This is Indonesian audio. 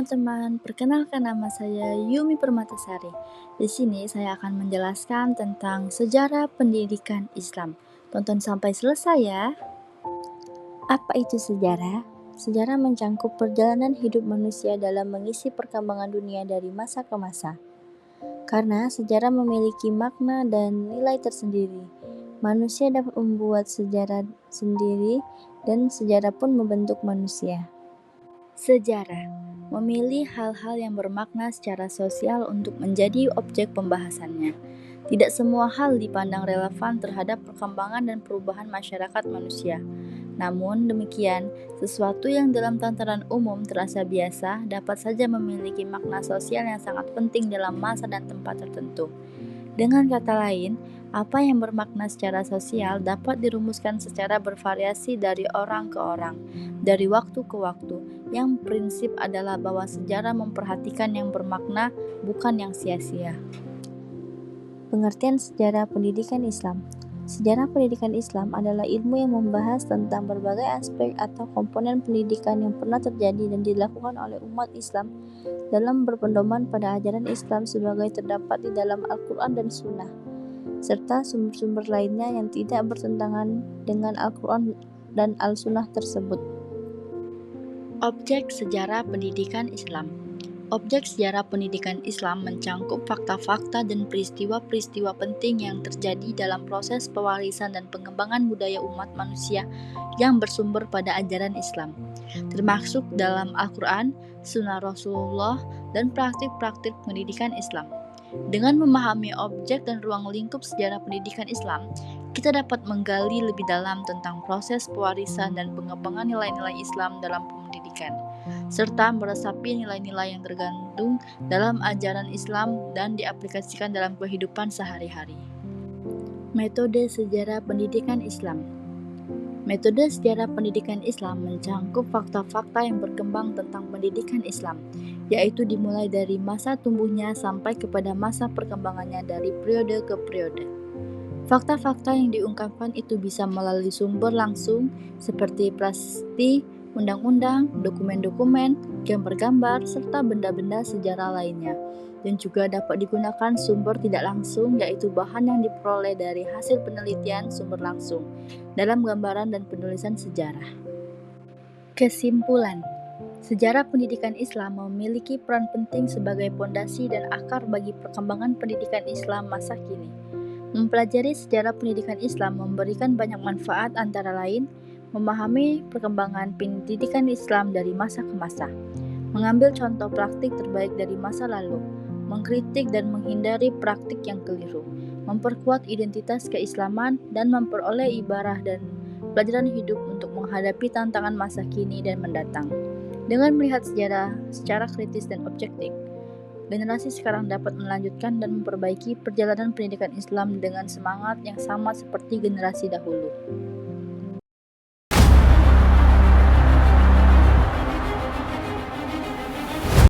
teman-teman, perkenalkan nama saya Yumi Permatasari. Di sini saya akan menjelaskan tentang sejarah pendidikan Islam. Tonton sampai selesai ya. Apa itu sejarah? Sejarah mencangkup perjalanan hidup manusia dalam mengisi perkembangan dunia dari masa ke masa. Karena sejarah memiliki makna dan nilai tersendiri, manusia dapat membuat sejarah sendiri dan sejarah pun membentuk manusia. Sejarah memilih hal-hal yang bermakna secara sosial untuk menjadi objek pembahasannya. Tidak semua hal dipandang relevan terhadap perkembangan dan perubahan masyarakat manusia. Namun demikian, sesuatu yang dalam tataran umum terasa biasa dapat saja memiliki makna sosial yang sangat penting dalam masa dan tempat tertentu. Dengan kata lain, apa yang bermakna secara sosial dapat dirumuskan secara bervariasi dari orang ke orang, dari waktu ke waktu. Yang prinsip adalah bahwa sejarah memperhatikan yang bermakna, bukan yang sia-sia. Pengertian sejarah pendidikan Islam. Sejarah pendidikan Islam adalah ilmu yang membahas tentang berbagai aspek atau komponen pendidikan yang pernah terjadi dan dilakukan oleh umat Islam dalam berpedoman pada ajaran Islam sebagai terdapat di dalam Al-Quran dan Sunnah, serta sumber-sumber lainnya yang tidak bertentangan dengan Al-Quran dan Al-Sunnah tersebut. Objek sejarah pendidikan Islam. Objek sejarah pendidikan Islam mencangkup fakta-fakta dan peristiwa-peristiwa penting yang terjadi dalam proses pewarisan dan pengembangan budaya umat manusia yang bersumber pada ajaran Islam, termasuk dalam Al-Quran, Sunnah Rasulullah, dan praktik-praktik pendidikan Islam. Dengan memahami objek dan ruang lingkup sejarah pendidikan Islam, kita dapat menggali lebih dalam tentang proses pewarisan dan pengembangan nilai-nilai Islam dalam pendidikan, serta meresapi nilai-nilai yang tergandung dalam ajaran Islam dan diaplikasikan dalam kehidupan sehari-hari. Metode sejarah pendidikan Islam. Metode sejarah pendidikan Islam mencangkup fakta-fakta yang berkembang tentang pendidikan Islam, yaitu dimulai dari masa tumbuhnya sampai kepada masa perkembangannya dari periode ke periode. Fakta-fakta yang diungkapkan itu bisa melalui sumber langsung seperti prasasti, undang-undang, dokumen-dokumen, gambar-gambar, serta benda-benda sejarah lainnya, dan juga dapat digunakan sumber tidak langsung, yaitu bahan yang diperoleh dari hasil penelitian sumber langsung dalam gambaran dan penulisan sejarah. Kesimpulan, sejarah pendidikan Islam memiliki peran penting sebagai pondasi dan akar bagi perkembangan pendidikan Islam masa kini. Mempelajari sejarah pendidikan Islam memberikan banyak manfaat, antara lain memahami perkembangan pendidikan Islam dari masa ke masa, mengambil contoh praktik terbaik dari masa lalu, mengkritik dan menghindari praktik yang keliru, memperkuat identitas keislaman, dan memperoleh ibarah dan pelajaran hidup untuk menghadapi tantangan masa kini dan mendatang. Dengan melihat sejarah secara kritis dan objektif, generasi sekarang dapat melanjutkan dan memperbaiki perjalanan pendidikan Islam dengan semangat yang sama seperti generasi dahulu.